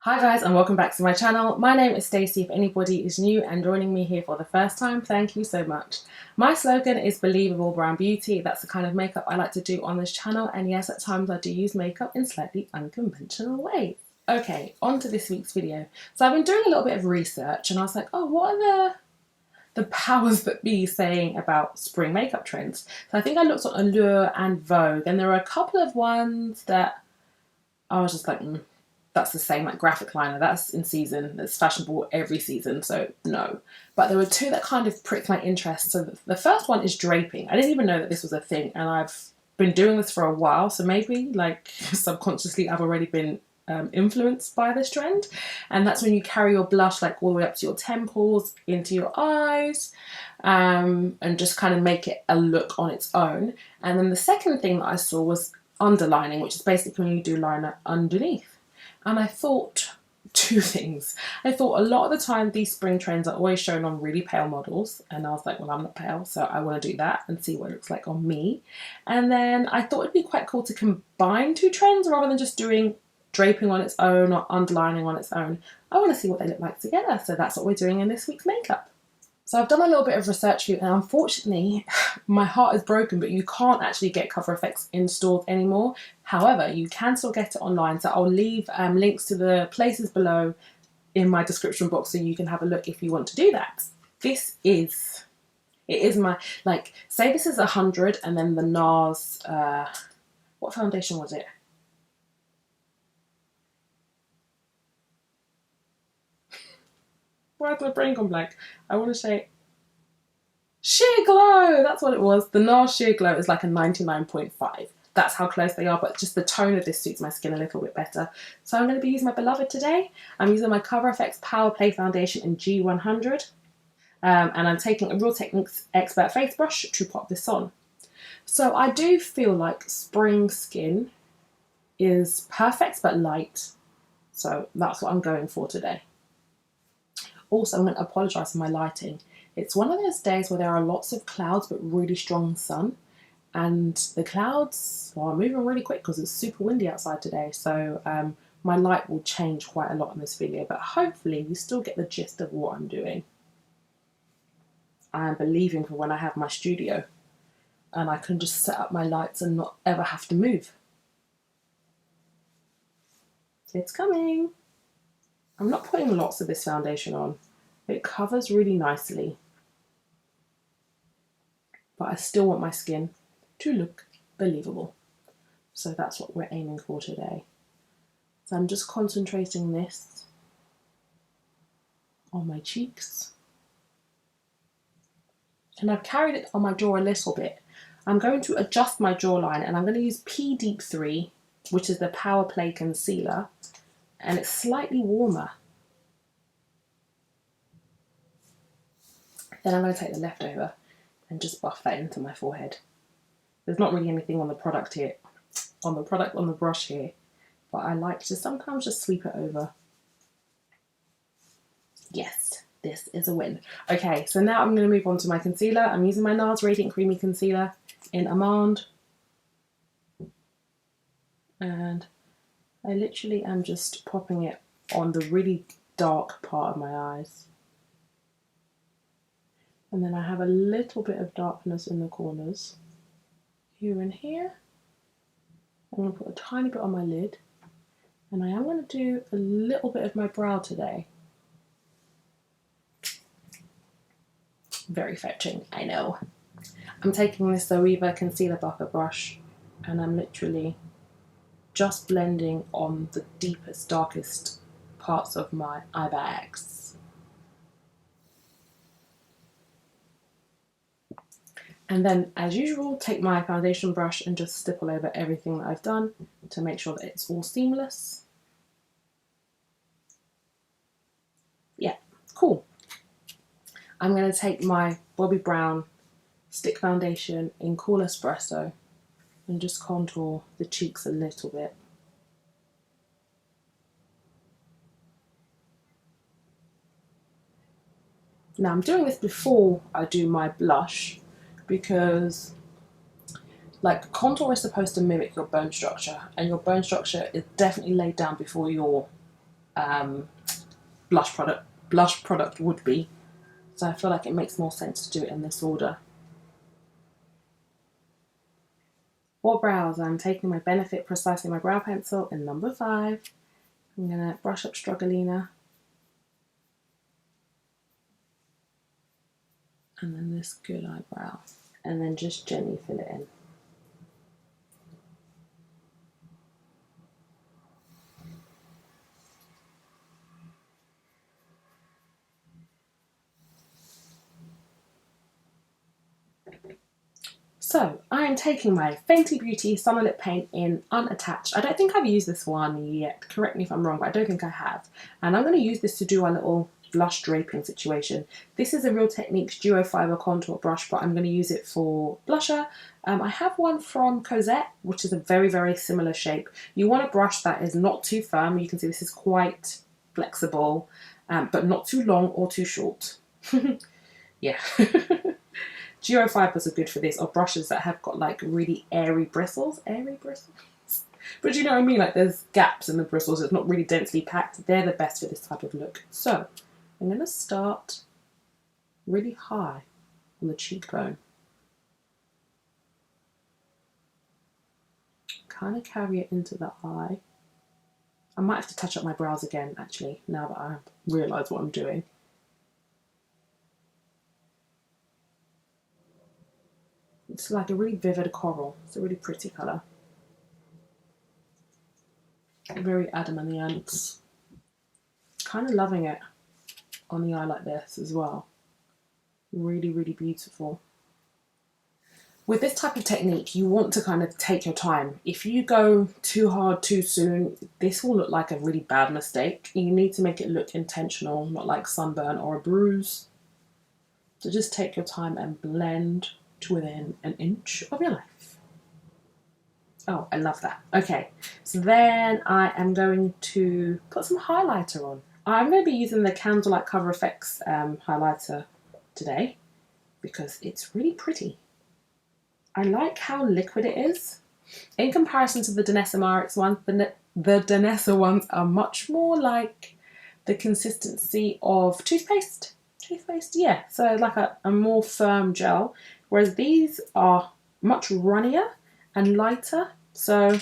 Hi guys and welcome back to my channel. My name is Stacy. If anybody is new and joining me here for the first time, thank you so much. My slogan is Believable Brown Beauty. That's the kind of makeup I like to do on this channel, and yes, at times I do use makeup in slightly unconventional ways. Okay, on to this week's video. So I've been doing a little bit of research and I was like, oh, what are the powers that be saying about spring makeup trends? So I think I looked on Allure and Vogue, and there were a couple of ones that I was just like, that's the same, like graphic liner, that's in season, that's fashionable every season, so no. But there were two that kind of pricked my interest. So the first one is draping. I didn't even know that this was a thing, and I've been doing this for a while, so maybe like subconsciously I've already been influenced by this trend. And that's when you carry your blush like all the way up to your temples, into your eyes, and just kind of make it a look on its own. And then the second thing that I saw was underlining, which is basically when you do liner underneath. And I thought two things. I thought a lot of the time these spring trends are always shown on really pale models, and I was like, well, I'm not pale, so I want to do that and see what it looks like on me. And then I thought it'd be quite cool to combine two trends rather than just doing draping on its own or underlining on its own. I want to see what they look like together, so that's what we're doing in this week's makeup. So I've done a little bit of research here, and unfortunately my heart is broken, but you can't actually get Cover FX in stores anymore. However, you can still get it online, so I'll leave links to the places below in my description box so you can have a look if you want to do that. It is my, like, say this is 100 and then the NARS, what foundation was it? Why has my brain gone blank? I want to say Sheer Glow, that's what it was. The NARS Sheer Glow is like a 99.5. That's how close they are, but just the tone of this suits my skin a little bit better. So I'm going to be using my beloved today. I'm using my Cover FX Power Play Foundation in G100. And I'm taking a Real Techniques Expert Face Brush to pop this on. So I do feel like spring skin is perfect but light. So that's what I'm going for today. Also, I'm going to apologise for my lighting. It's one of those days where there are lots of clouds but really strong sun. And the clouds are moving really quick because it's super windy outside today. So my light will change quite a lot in this video. But hopefully you still get the gist of what I'm doing. I am believing for when I have my studio. And I can just set up my lights and not ever have to move. It's coming. I'm not putting lots of this foundation on. It covers really nicely. But I still want my skin to look believable. So that's what we're aiming for today. So I'm just concentrating this on my cheeks. And I've carried it on my jaw a little bit. I'm going to adjust my jawline, and I'm going to use P Deep 3, which is the Power Play Concealer. And it's slightly warmer. Then I'm going to take the leftover and just buff that into my forehead. There's not really anything on the product here, on the brush here, but I like to sometimes just sweep it over. Yes, this is a win. Okay, so now I'm going to move on to my concealer. I'm using my NARS Radiant Creamy Concealer in Almond. And I literally am just popping it on the really dark part of my eyes. And then I have a little bit of darkness in the corners, here and here. I'm going to put a tiny bit on my lid. And I am going to do a little bit of my brow today. Very fetching, I know. I'm taking this Zoeva Concealer Buffer brush, and I'm literally just blending on the deepest, darkest parts of my eye bags. And then, as usual, take my foundation brush and just stipple over everything that I've done to make sure that it's all seamless. Yeah, cool. I'm going to take my Bobbi Brown Stick Foundation in Cool Espresso and just contour the cheeks a little bit. Now, I'm doing this before I do my blush, because like contour is supposed to mimic your bone structure, and your bone structure is definitely laid down before your blush product would be. So I feel like it makes more sense to do it in this order. For brows, I'm taking my Benefit Precisely My Brow Pencil in number 5. I'm going to brush up Struggolina. And then this good eyebrow. And then just gently fill it in. So, I am taking my Fenty Beauty Summer Lip Paint in Unattached. I don't think I've used this one yet, correct me if I'm wrong, but I don't think I have. And I'm going to use this to do our little blush draping situation. This is a Real Techniques Duo Fiber Contour Brush, but I'm going to use it for blusher. I have one from Cosette, which is a very, very similar shape. You want a brush that is not too firm. You can see this is quite flexible, but not too long or too short. Yeah. Duo fibers are good for this, or brushes that have got like really airy bristles. Airy bristles? But you know what I mean? Like there's gaps in the bristles, it's not really densely packed. They're the best for this type of look. So I'm going to start really high on the cheekbone. Kind of carry it into the eye. I might have to touch up my brows again, actually, now that I realise what I'm doing. It's like a really vivid coral. It's a really pretty colour. Very Adam and the Ants. Kind of loving it on the eye like this as well. Really, really beautiful. With this type of technique, you want to kind of take your time. If you go too hard too soon, this will look like a really bad mistake. You need to make it look intentional, not like sunburn or a bruise. So just take your time and blend to within an inch of your life. Oh, I love that. Okay, so then I am going to put some highlighter on. I'm going to be using the Candlelight Cover Effects highlighter today because it's really pretty. I like how liquid it is. In comparison to the Danessa Myricks ones, the Danessa ones are much more like the consistency of toothpaste. Yeah, so like a more firm gel, whereas these are much runnier and lighter, so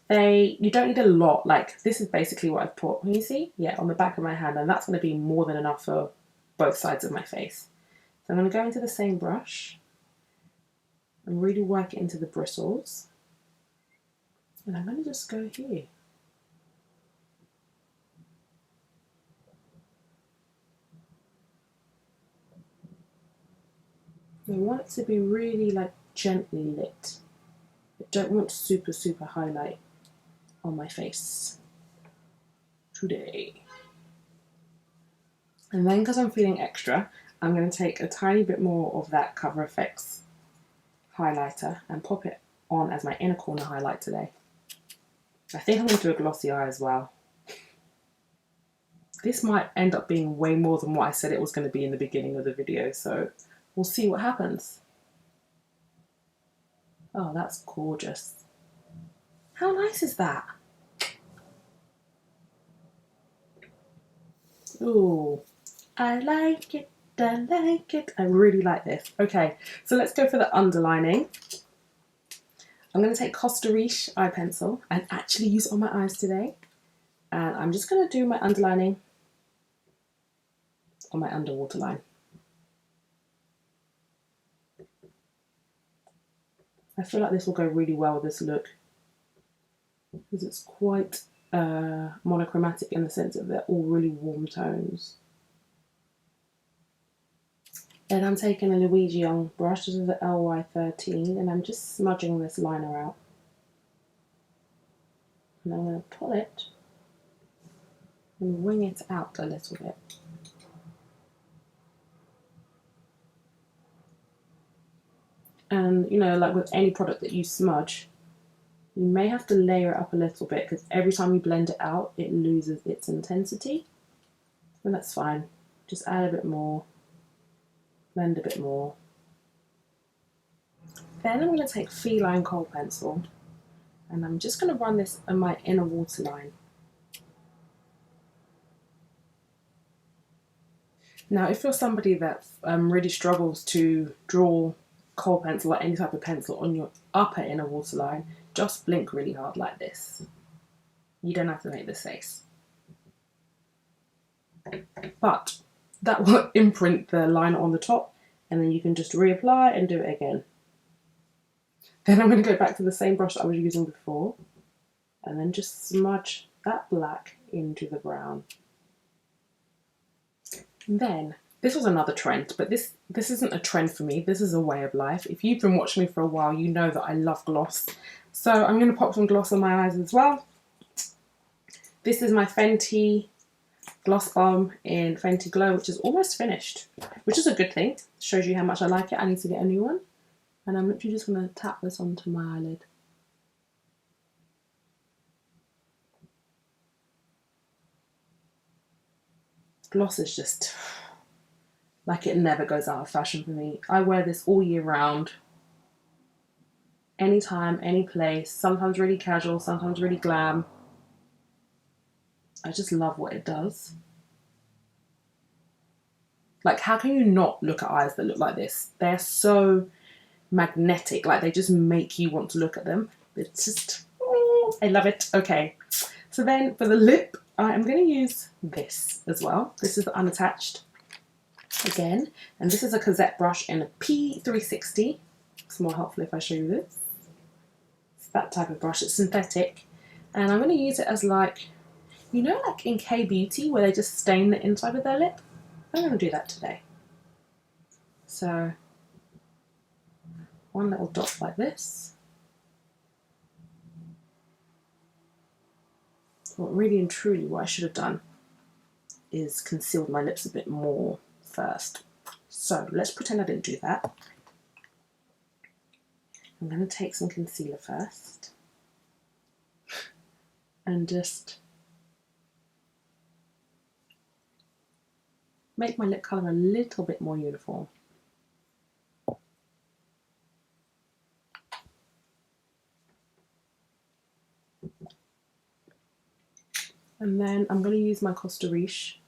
you don't need a lot. Like this is basically what I've put, can you see? Yeah, on the back of my hand, and that's going to be more than enough for both sides of my face. So I'm going to go into the same brush and really work it into the bristles, and I'm going to just go here. I want it to be really like gently lit. I don't want super, super highlight on my face today. And then because I'm feeling extra, I'm going to take a tiny bit more of that Cover Effects highlighter and pop it on as my inner corner highlight today. I think I'm going to do a glossy eye as well. This might end up being way more than what I said it was going to be in the beginning of the video, so we'll see what happens. Oh, that's gorgeous. How nice is that? Ooh, I like it, I like it. I really like this. Okay, so let's go for the underlining. I'm going to take Costa Riche eye pencil and actually use it on my eyes today. And I'm just going to do my underlining on my underwater line. I feel like this will go really well with this look because it's quite monochromatic in the sense that they're all really warm tones. Then I'm taking a Louise Young brush, this is the LY13, and I'm just smudging this liner out. And I'm going to pull it and wing it out a little bit. And you know, like with any product that you smudge, you may have to layer it up a little bit because every time you blend it out, it loses its intensity. And that's fine. Just add a bit more, blend a bit more. Then I'm going to take Feline Kohl pencil and I'm just going to run this on my inner waterline. Now, if you're somebody that really struggles to draw kohl pencil or any type of pencil on your upper inner waterline, just blink really hard like this. You don't have to make this face. But that will imprint the liner on the top, and then you can just reapply and do it again. Then I'm going to go back to the same brush that I was using before, and then just smudge that black into the brown. And then, this was another trend, but this isn't a trend for me, this is a way of life. If you've been watching me for a while, you know that I love gloss. So I'm going to pop some gloss on my eyes as well. This is my Fenty Gloss Bomb in Fenty Glow, which is almost finished, which is a good thing. It shows you how much I like it. I need to get a new one. And I'm literally just going to tap this onto my eyelid. Gloss is just like it never goes out of fashion for me. I wear this all year round. Anytime, any place, sometimes really casual, sometimes really glam. I just love what it does. Like, how can you not look at eyes that look like this? They're so magnetic, like they just make you want to look at them. It's just, oh, I love it. Okay, so then for the lip, I am going to use this as well. This is the unattached again, and this is a Cossette brush in a P360. It's more helpful if I show you this. It's that type of brush, it's synthetic, and I'm going to use it as like, you know, like in K-Beauty where they just stain the inside of their lip? I'm going to do that today. So, one little dot like this. Well, really and truly what I should have done is concealed my lips a bit more first. So, let's pretend I didn't do that. I'm going to take some concealer first and just make my lip colour a little bit more uniform. And then I'm going to use my Costa Riche.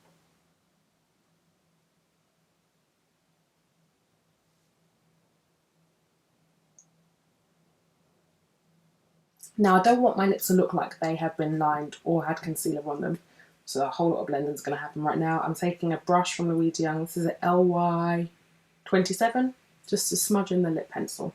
Now, I don't want my lips to look like they have been lined or had concealer on them. So a whole lot of blending is going to happen right now. I'm taking a brush from Louise Young. This is an LY27, just to smudge in the lip pencil.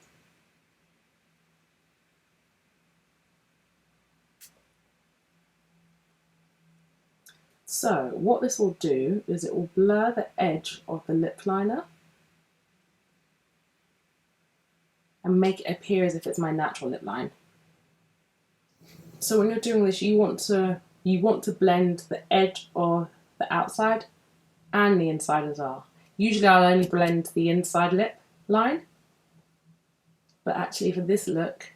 So what this will do is it will blur the edge of the lip liner and make it appear as if it's my natural lip line. So when you're doing this, you want to blend the edge of the outside and the inside as well. Usually I'll only blend the inside lip line, but actually for this look,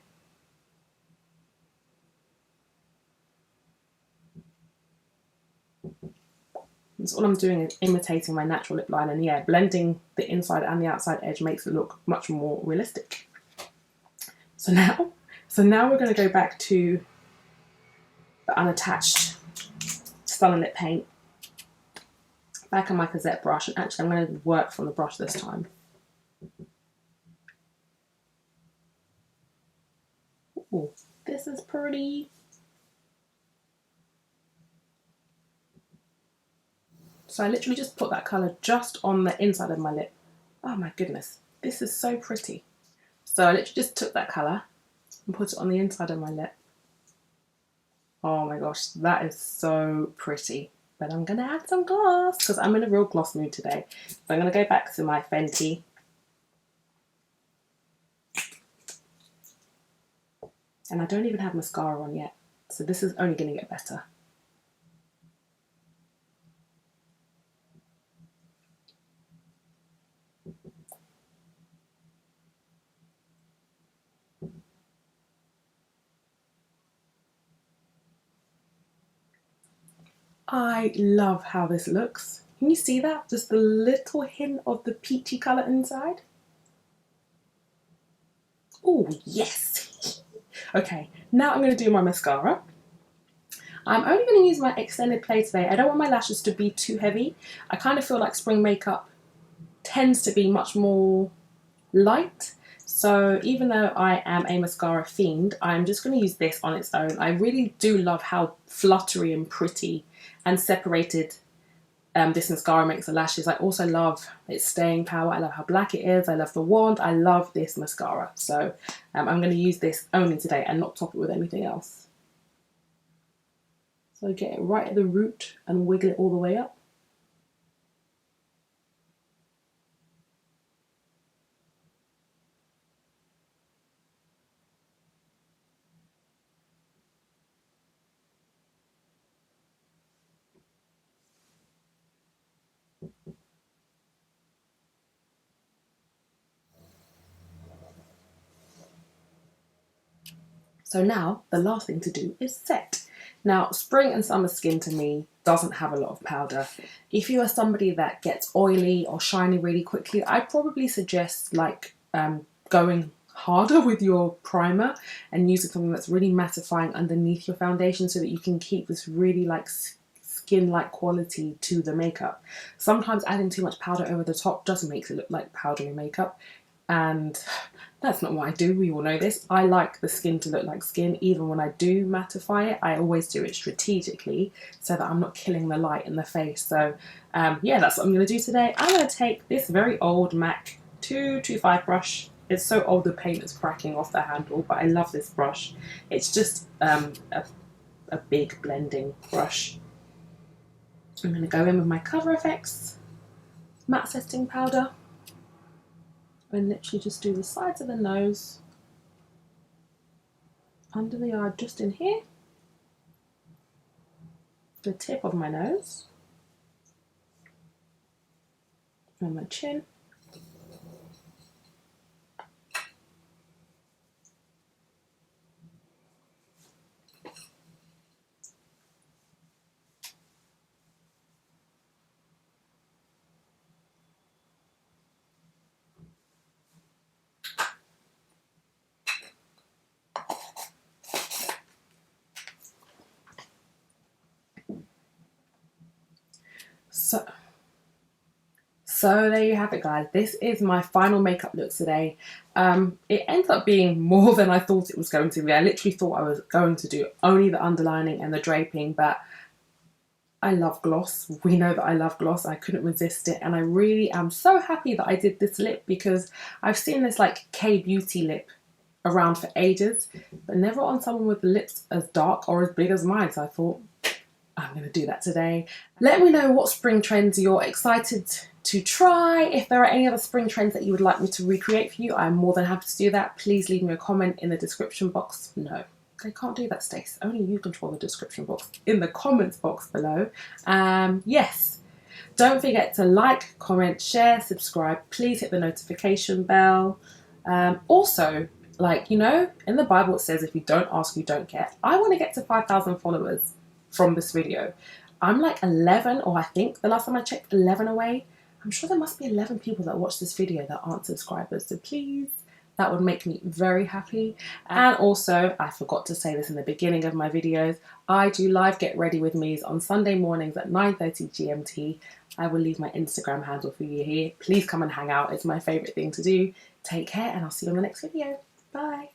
so all I'm doing is imitating my natural lip line, and yeah, blending the inside and the outside edge makes it look much more realistic. So now we're going to go back to the unattached Stunner Lip Paint, back on my Cossette brush, and actually I'm going to work from the brush this time. Ooh, this is pretty. So I literally just put that colour just on the inside of my lip. Oh my goodness, this is so pretty. So I literally just took that colour and put it on the inside of my lip. Oh my gosh, that is so pretty. But I'm going to add some gloss because I'm in a real gloss mood today. So I'm going to go back to my Fenty. And I don't even have mascara on yet. So this is only going to get better. I love how this looks. Can you see that? Just the little hint of the peachy colour inside. Oh, yes. Okay, now I'm going to do my mascara. I'm only going to use my extended play today. I don't want my lashes to be too heavy. I kind of feel like spring makeup tends to be much more light. So even though I am a mascara fiend, I'm just going to use this on its own. I really do love how fluttery and pretty and separated this mascara makes the lashes. I also love its staying power. I love how black it is. I love the wand. I love this mascara. So I'm going to use this only today and not top it with anything else. So get it right at the root and wiggle it all the way up. So now the last thing to do is set. Now, spring and summer skin to me doesn't have a lot of powder. If you are somebody that gets oily or shiny really quickly, I'd probably suggest like going harder with your primer and using something that's really mattifying underneath your foundation so that you can keep this really like skin-like quality to the makeup. Sometimes adding too much powder over the top just makes it look like powdery makeup, and that's not what I do. We all know this. I like the skin to look like skin. Even when I do mattify it, I always do it strategically so that I'm not killing the light in the face. So yeah, that's what I'm going to do today. I'm going to take this very old MAC 225 brush. It's so old the paint is cracking off the handle, but I love this brush. It's just a big blending brush. I'm going to go in with my Cover FX matte setting powder and literally just do the sides of the nose, under the eye, just in here, the tip of my nose, and my chin. So there you have it, guys. This is my final makeup look today. It ends up being more than I thought it was going to be. I literally thought I was going to do only the underlining and the draping, but I love gloss. We know that I love gloss. I couldn't resist it, and I really am so happy that I did this lip because I've seen this like K-beauty lip around for ages, but never on someone with lips as dark or as big as mine. So I thought, I'm going to do that today. Let me know what spring trends you're excited to try. If there are any other spring trends that you would like me to recreate for you, I'm more than happy to do that. Please leave me a comment in the description box. No, they can't do that, Stace. Only you control the description box. In the comments box below. Yes. Don't forget to like, comment, share, subscribe. Please hit the notification bell. Also, like, you know, in the Bible it says if you don't ask, you don't get. I want to get to 5,000 followers from this video. I'm like 11, or I think the last time I checked, 11 away. I'm sure there must be 11 people that watch this video that aren't subscribers, so please, that would make me very happy. And also, I forgot to say this in the beginning of my videos, I do live Get Ready With Me's on Sunday mornings at 9:30 GMT. I will leave my Instagram handle for you here. Please come and hang out. It's my favourite thing to do. Take care, and I'll see you on the next video. Bye.